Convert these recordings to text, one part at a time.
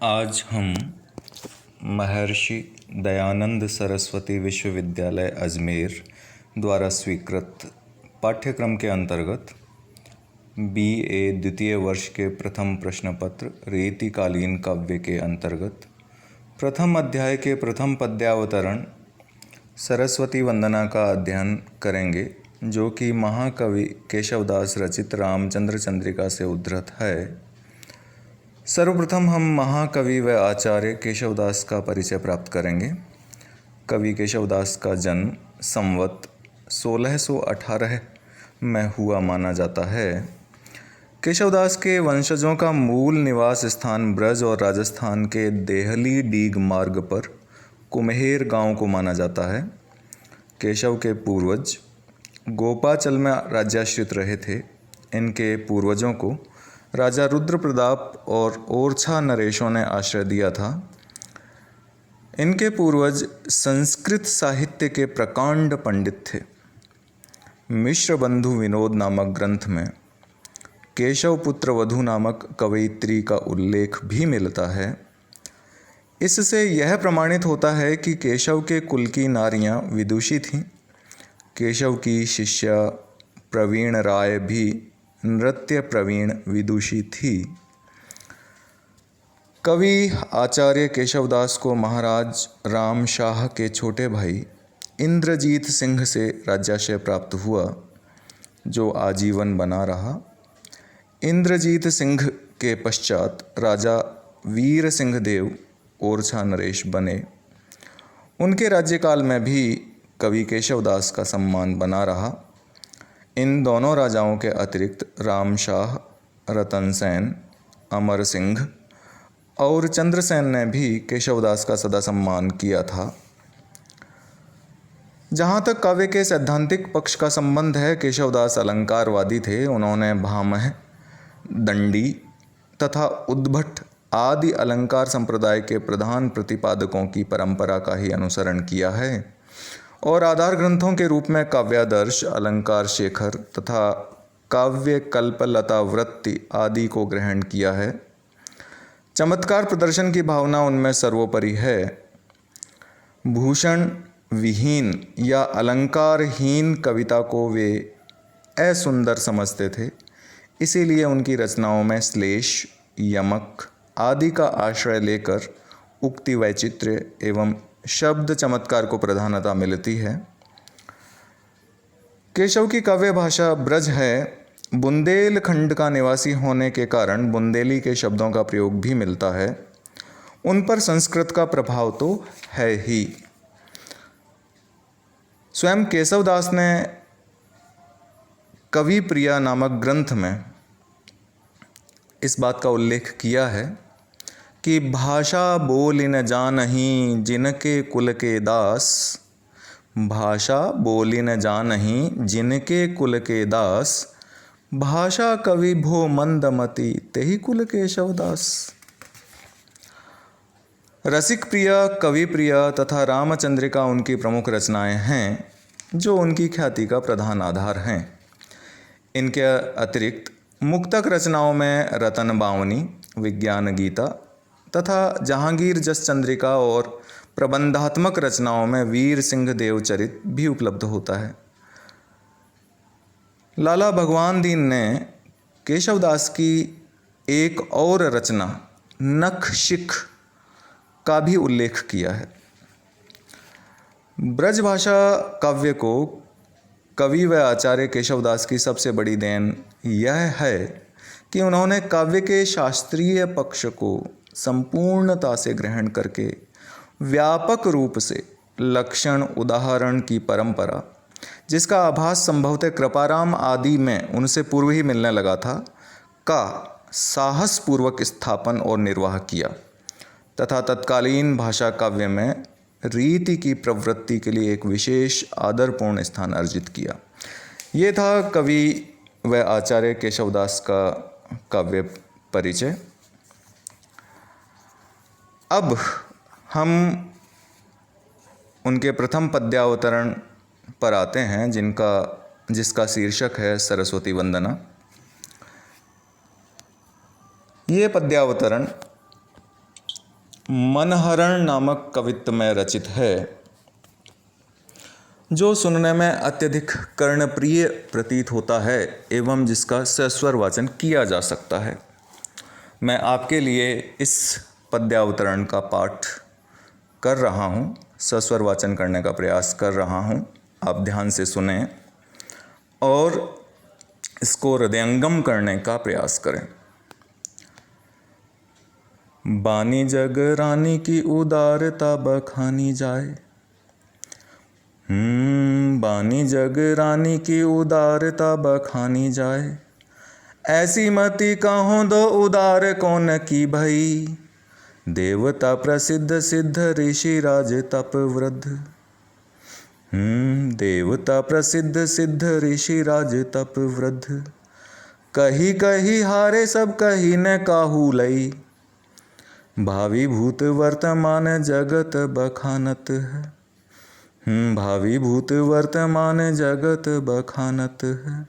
आज हम महर्षि दयानंद सरस्वती विश्वविद्यालय अजमेर द्वारा स्वीकृत पाठ्यक्रम के अंतर्गत BA द्वितीय वर्ष के प्रथम प्रश्न पत्र रीतिकालीन काव्य के अंतर्गत प्रथम अध्याय के प्रथम पद्यावतरण सरस्वती वंदना का अध्ययन करेंगे, जो कि महाकवि केशवदास रचित रामचंद्र चंद्रिका से उद्धृत है। सर्वप्रथम हम महाकवि व आचार्य केशवदास का परिचय प्राप्त करेंगे। कवि केशवदास का जन्म संवत 1618 में हुआ माना जाता है। केशवदास के वंशजों का मूल निवास स्थान ब्रज और राजस्थान के देहली डीग मार्ग पर कुम्हेर गांव को माना जाता है। केशव के पूर्वज गोपाचल में राज्याश्रित रहे थे। इनके पूर्वजों को राजा रुद्र प्रताप और ओरछा नरेशों ने आश्रय दिया था। इनके पूर्वज संस्कृत साहित्य के प्रकांड पंडित थे। मिश्र बंधु विनोद नामक ग्रंथ में केशव पुत्र वधु नामक कवयित्री का उल्लेख भी मिलता है। इससे यह प्रमाणित होता है कि केशव के कुल की नारियां विदुषी थीं। केशव की शिष्या प्रवीण राय भी नृत्य प्रवीण विदुषी थी। कवि आचार्य केशवदास को महाराज राम शाह के छोटे भाई इंद्रजीत सिंह से राज्याश्रय प्राप्त हुआ, जो आजीवन बना रहा। इंद्रजीत सिंह के पश्चात राजा वीर सिंह देव ओरछा नरेश बने। उनके राज्यकाल में भी कवि केशवदास का सम्मान बना रहा। इन दोनों राजाओं के अतिरिक्त राम शाह, रतन सेन, अमर सिंह और चंद्रसेन ने भी केशवदास का सदा सम्मान किया था। जहाँ तक काव्य के सैद्धांतिक पक्ष का संबंध है, केशवदास अलंकारवादी थे। उन्होंने भामह, दंडी तथा उद्भट आदि अलंकार संप्रदाय के प्रधान प्रतिपादकों की परंपरा का ही अनुसरण किया है और आधार ग्रंथों के रूप में काव्यादर्श, अलंकार शेखर तथा काव्य कल्पलता वृत्ति आदि को ग्रहण किया है। चमत्कार प्रदर्शन की भावना उनमें सर्वोपरि है। भूषण विहीन या अलंकारहीन कविता को वे असुंदर समझते थे। इसीलिए उनकी रचनाओं में श्लेष, यमक आदि का आश्रय लेकर उक्ति वैचित्र्य एवं शब्द चमत्कार को प्रधानता मिलती है। केशव की काव्य भाषा ब्रज है। बुंदेलखंड का निवासी होने के कारण बुंदेली के शब्दों का प्रयोग भी मिलता है। उन पर संस्कृत का प्रभाव तो है ही। स्वयं केशवदास ने कवि प्रिया नामक ग्रंथ में इस बात का उल्लेख किया है कि भाषा बोली न जानहीं जिनके कुल के दास, भाषा बोली न जानहीं जिनके कुल के दास, भाषा कवि भो मंदमति तेहि कुल केशवदास। रसिक प्रिया, कवि प्रिया तथा रामचंद्रिका उनकी प्रमुख रचनाएं हैं, जो उनकी ख्याति का प्रधान आधार हैं। इनके अतिरिक्त मुक्तक रचनाओं में रतन बावनी, विज्ञान गीता तथा जहांगीर जस चंद्रिका और प्रबंधात्मक रचनाओं में वीर सिंह देवचरित भी उपलब्ध होता है। लाला भगवान दीन ने केशवदास की एक और रचना नख शिख का भी उल्लेख किया है। ब्रजभाषा काव्य को कवि व आचार्य केशवदास की सबसे बड़ी देन यह है कि उन्होंने काव्य के शास्त्रीय पक्ष को संपूर्णता से ग्रहण करके व्यापक रूप से लक्षण उदाहरण की परंपरा, जिसका आभास संभवतः कृपाराम आदि में उनसे पूर्व ही मिलने लगा था, का साहसपूर्वक स्थापन और निर्वाह किया तथा तत्कालीन भाषा काव्य में रीति की प्रवृत्ति के लिए एक विशेष आदरपूर्ण स्थान अर्जित किया। ये था कवि व आचार्य केशवदास का काव्य परिचय। अब हम उनके प्रथम पद्यावतरण पर आते हैं, जिसका शीर्षक है सरस्वती वंदना। ये पद्यावतरण मनहरण नामक कवित्त में रचित है, जो सुनने में अत्यधिक कर्णप्रिय प्रतीत होता है एवं जिसका सस्वर वाचन किया जा सकता है। मैं आपके लिए इस पद्यावतरण का पाठ कर रहा हूँ, सस्वर वाचन करने का प्रयास कर रहा हूँ। आप ध्यान से सुने और इसको हृदयंगम करने का प्रयास करें। बानी जग रानी की उदारता बखानी जाए, बानी जग रानी की उदारता बखानी जाए, ऐसी मति कहों दो उदार कौन की भई, देवता प्रसिद्ध सिद्ध ऋषि राज तप वृद्ध। देवता प्रसिद्ध सिद्ध ऋषि राज तप वृद्ध, कही कही हारे सब कही न काहू लई, भावी भूत वर्तमान जगत बखानत है। भावी भूत वर्तमान जगत बखानत है,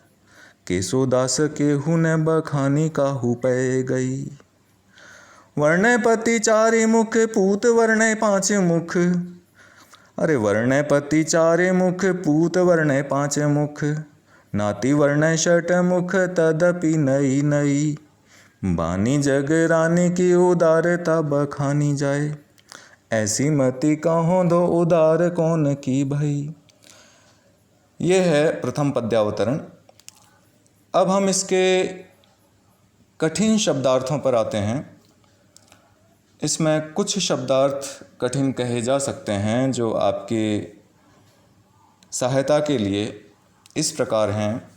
केशोदास केहू ने बखानी काहू पै गई। वर्णपति चारि मुख पूत वर्णे पाँच मुख, अरे वर्णपति चारि मुख पूत वर्णे पाँच मुख, नाति वर्ण षट मुख तदपि नई नई, बानी जग रानी की उदारता बखानी जाए, ऐसी मति कहों दो उदार कौन की भई। ये है प्रथम पद्यावतरण। अब हम इसके कठिन शब्दार्थों पर आते हैं। इसमें कुछ शब्दार्थ कठिन कहे जा सकते हैं जो आपके सहायता के लिए इस प्रकार हैं।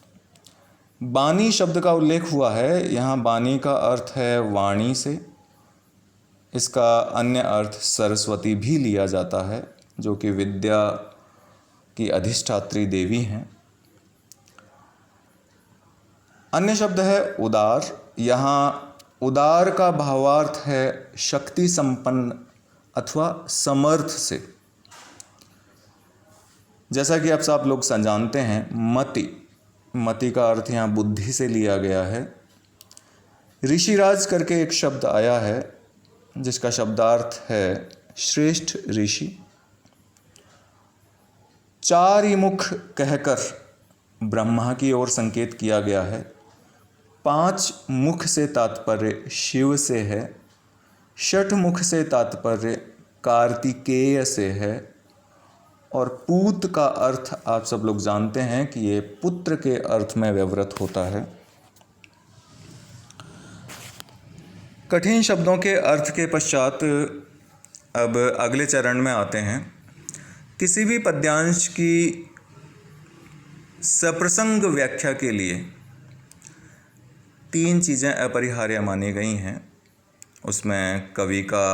बानी शब्द का उल्लेख हुआ है। यहाँ बानी का अर्थ है वाणी से। इसका अन्य अर्थ सरस्वती भी लिया जाता है, जो कि विद्या की अधिष्ठात्री देवी हैं। अन्य शब्द है उदार। यहाँ उदार का भावार्थ है शक्ति संपन्न अथवा समर्थ से। जैसा कि आप सब लोग जानते हैं, मति का अर्थ यहाँ बुद्धि से लिया गया है। ऋषिराज करके एक शब्द आया है जिसका शब्दार्थ है श्रेष्ठ ऋषि। चारि मुख कहकर ब्रह्मा की ओर संकेत किया गया है। 5 मुख से तात्पर्य शिव से है। 6 मुख से तात्पर्य कार्तिकेय से है। और पूत का अर्थ आप सब लोग जानते हैं कि ये पुत्र के अर्थ में व्यवहृत होता है। कठिन शब्दों के अर्थ के पश्चात अब अगले चरण में आते हैं। किसी भी पद्यांश की सप्रसंग व्याख्या के लिए 3 चीज़ें अपरिहार्य मानी गई हैं। उसमें कवि का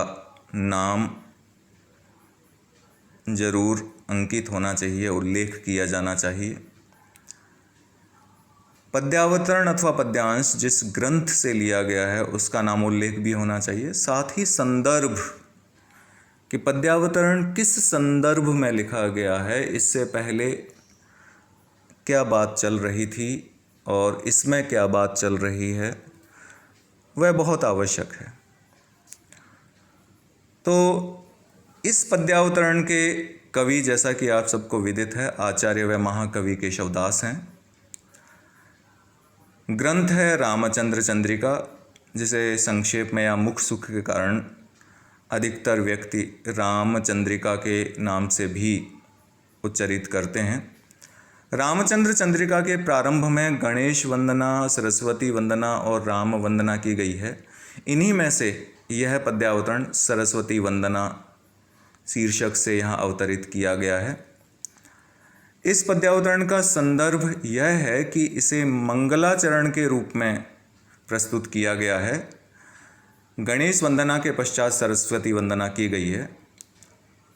नाम जरूर अंकित होना चाहिए, उल्लेख किया जाना चाहिए। पद्यावतरण अथवा पद्यांश जिस ग्रंथ से लिया गया है उसका नाम उल्लेख भी होना चाहिए। साथ ही संदर्भ कि पद्यावतरण किस संदर्भ में लिखा गया है, इससे पहले क्या बात चल रही थी और इसमें क्या बात चल रही है, वह बहुत आवश्यक है। तो इस पद्यावतरण के कवि, जैसा कि आप सबको विदित है, आचार्य व महाकवि केशवदास हैं। ग्रंथ है रामचंद्र चंद्रिका, जिसे संक्षेप में या मुख सुख के कारण अधिकतर व्यक्ति रामचंद्रिका के नाम से भी उच्चरित करते हैं। रामचंद्र चंद्रिका के प्रारंभ में गणेश वंदना, सरस्वती वंदना और राम वंदना की गई है। इन्हीं में से यह पद्यावतरण सरस्वती वंदना शीर्षक से यहाँ अवतरित किया गया है। इस पद्यावतरण का संदर्भ यह है कि इसे मंगलाचरण के रूप में प्रस्तुत किया गया है। गणेश वंदना के पश्चात सरस्वती वंदना की गई है।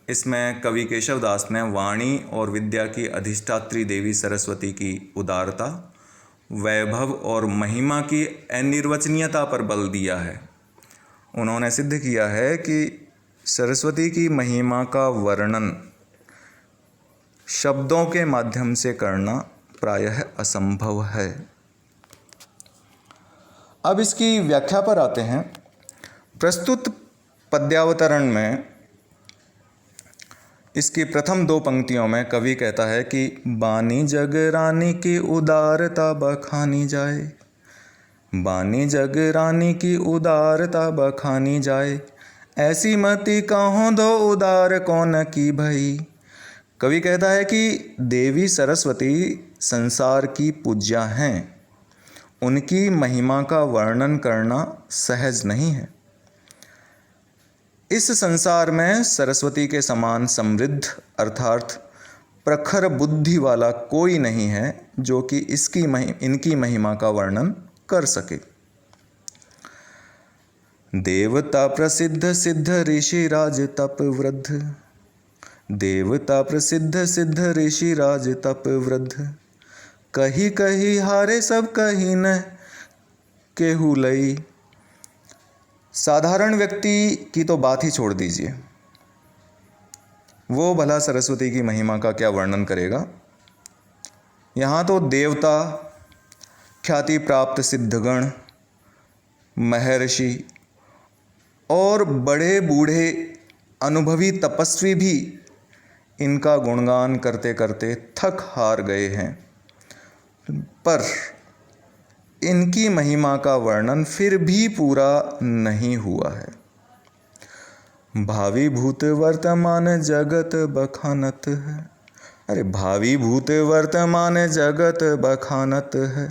इसमें कवि केशवदास ने वाणी और विद्या की अधिष्ठात्री देवी सरस्वती की उदारता, वैभव और महिमा की अनिर्वचनीयता पर बल दिया है। उन्होंने सिद्ध किया है कि सरस्वती की महिमा का वर्णन शब्दों के माध्यम से करना प्रायः असंभव है। अब इसकी व्याख्या पर आते हैं। प्रस्तुत पद्यावतरण में इसकी प्रथम 2 पंक्तियों में कवि कहता है कि बानी जग रानी की उदारता बखानी जाए, बानी जग रानी की उदारता बखानी जाए, ऐसी मति कहों दो उदार कौन की भई। कवि कहता है कि देवी सरस्वती संसार की पूज्या हैं, उनकी महिमा का वर्णन करना सहज नहीं है। इस संसार में सरस्वती के समान समृद्ध अर्थात प्रखर बुद्धि वाला कोई नहीं है जो कि इनकी महिमा का वर्णन कर सके। देवता प्रसिद्ध सिद्ध ऋषि राज तप वृद्ध, देवता प्रसिद्ध सिद्ध ऋषि राज तप वृद्ध, कही कही हारे सब कही न केहू लई। साधारण व्यक्ति की तो बात ही छोड़ दीजिए, वो भला सरस्वती की महिमा का क्या वर्णन करेगा। यहाँ तो देवता, ख्याति प्राप्त सिद्धगण, महर्षि और बड़े बूढ़े अनुभवी तपस्वी भी इनका गुणगान करते करते थक हार गए हैं, पर इनकी महिमा का वर्णन फिर भी पूरा नहीं हुआ है। भावी भूत वर्तमान जगत बखानत है, अरे भावी भूत वर्तमान जगत बखानत है,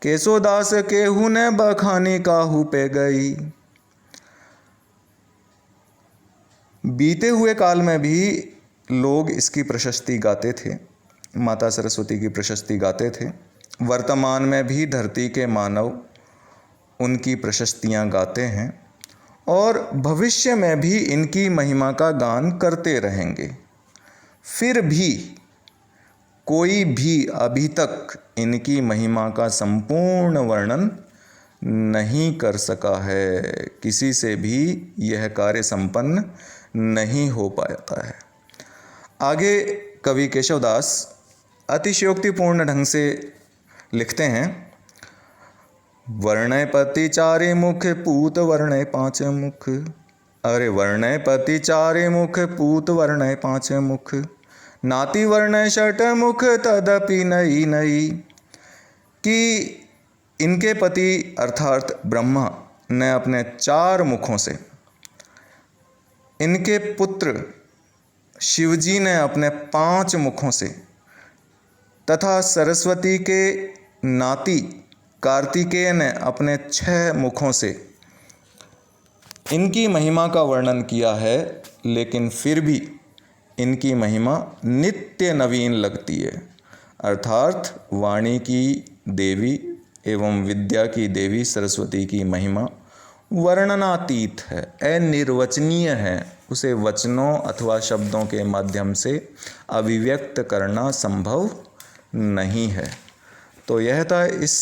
केशोदास केहू ने बखानी काहू पे गई। बीते हुए काल में भी लोग इसकी प्रशस्ति गाते थे, माता सरस्वती की प्रशस्ति गाते थे। वर्तमान में भी धरती के मानव उनकी प्रशस्तियाँ गाते हैं और भविष्य में भी इनकी महिमा का गान करते रहेंगे। फिर भी कोई भी अभी तक इनकी महिमा का संपूर्ण वर्णन नहीं कर सका है, किसी से भी यह कार्य संपन्न नहीं हो पाता है। आगे कवि केशवदास अतिशयोक्तिपूर्ण ढंग से लिखते हैं, वर्णय पति चारे मुख पूत वर्णय 5 मुख, अरे वर्णय पति चारे मुख पूत वर्णय 5 मुख, नाति वर्णय 6 मुख तदपि नई नई। कि इनके पति अर्थात ब्रह्मा ने अपने 4 मुखों से, इनके पुत्र शिवजी ने अपने 5 मुखों से तथा सरस्वती के नाती कार्तिकेय ने अपने 6 मुखों से इनकी महिमा का वर्णन किया है, लेकिन फिर भी इनकी महिमा नित्य नवीन लगती है। अर्थात वाणी की देवी एवं विद्या की देवी सरस्वती की महिमा वर्णनातीत है, अनिर्वचनीय है, उसे वचनों अथवा शब्दों के माध्यम से अभिव्यक्त करना संभव नहीं है। तो यह था इस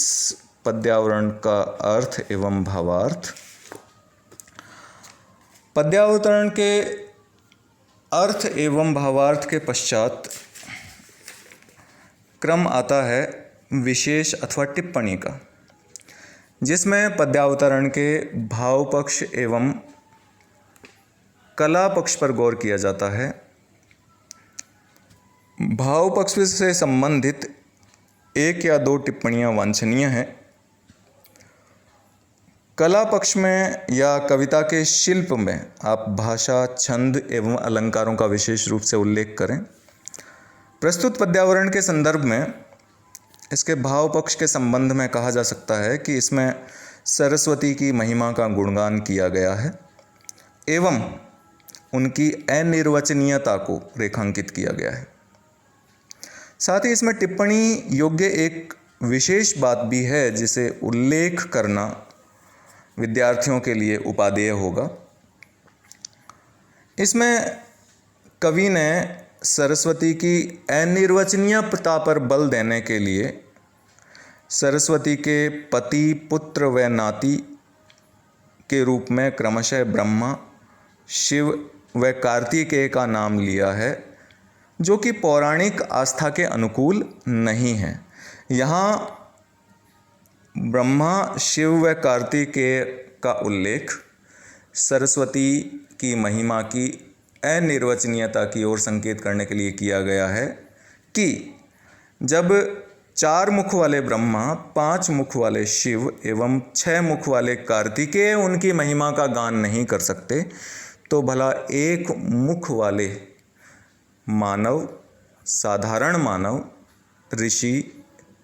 पद्यावरण का अर्थ एवं भावार्थ। पद्यावतरण के अर्थ एवं भावार्थ के पश्चात क्रम आता है विशेष अथवा टिप्पणी का, जिसमें पद्यावतरण के भाव पक्ष एवं कला पक्ष पर गौर किया जाता है। भाव पक्ष से संबंधित 1 या 2 टिप्पणियाँ वांछनीय हैं। कला पक्ष में या कविता के शिल्प में आप भाषा, छंद एवं अलंकारों का विशेष रूप से उल्लेख करें। प्रस्तुत पद्यावरण के संदर्भ में इसके भाव पक्ष के संबंध में कहा जा सकता है कि इसमें सरस्वती की महिमा का गुणगान किया गया है एवं उनकी अनिर्वचनीयता को रेखांकित किया गया है। साथ ही इसमें टिप्पणी योग्य एक विशेष बात भी है, जिसे उल्लेख करना विद्यार्थियों के लिए उपादेय होगा। इसमें कवि ने सरस्वती की अनिर्वचनीयता पर बल देने के लिए सरस्वती के पति, पुत्र व नाती के रूप में क्रमशः ब्रह्मा, शिव व कार्तिकेय का नाम लिया है, जो कि पौराणिक आस्था के अनुकूल नहीं है। यहाँ ब्रह्मा, शिव व कार्तिकेय का उल्लेख सरस्वती की महिमा की अनिर्वचनीयता की ओर संकेत करने के लिए किया गया है कि जब 4 मुख वाले ब्रह्मा, 5 मुख वाले शिव एवं 6 मुख वाले कार्तिकेय उनकी महिमा का गान नहीं कर सकते, तो भला 1 मुख वाले मानव, साधारण मानव, ऋषि,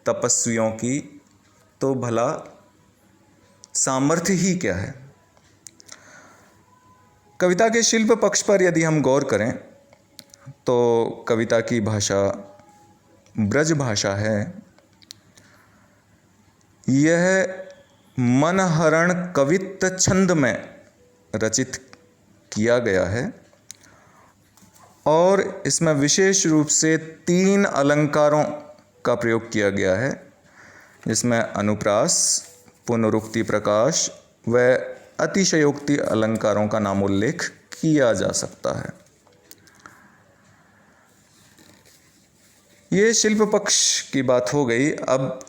तपस्वियों की तो भला सामर्थ्य ही क्या है। कविता के शिल्प पक्ष पर यदि हम गौर करें तो कविता की भाषा ब्रज भाषा है। यह मनहरण कवित्त छंद में रचित किया गया है और इसमें विशेष रूप से 3 अलंकारों का प्रयोग किया गया है, जिसमें अनुप्रास, पुनरुक्ति प्रकाश व अतिशयोक्ति अलंकारों का नामोल्लेख किया जा सकता है। ये शिल्प पक्ष की बात हो गई। अब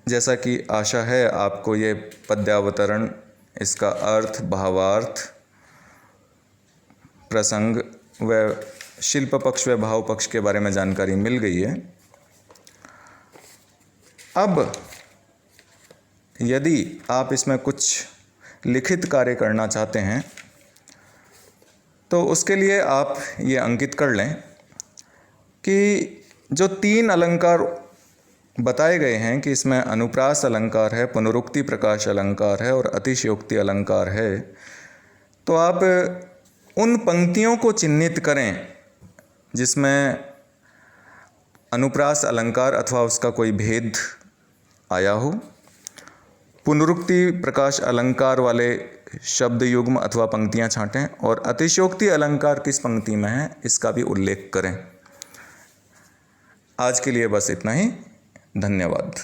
जैसा कि आशा है आपको ये पद्यावतरण, इसका अर्थ, भावार्थ, प्रसंग व शिल्प पक्ष व भाव पक्ष के बारे में जानकारी मिल गई है। अब यदि आप इसमें कुछ लिखित कार्य करना चाहते हैं तो उसके लिए आप ये अंकित कर लें कि जो 3 अलंकार बताए गए हैं कि इसमें अनुप्रास अलंकार है, पुनरुक्ति प्रकाश अलंकार है और अतिशयोक्ति अलंकार है, तो आप उन पंक्तियों को चिन्हित करें जिसमें अनुप्रास अलंकार अथवा उसका कोई भेद आया हो, पुनरुक्ति प्रकाश अलंकार वाले शब्द युग्म अथवा पंक्तियां छांटें और अतिशयोक्ति अलंकार किस पंक्ति में है इसका भी उल्लेख करें। आज के लिए बस इतना ही। धन्यवाद।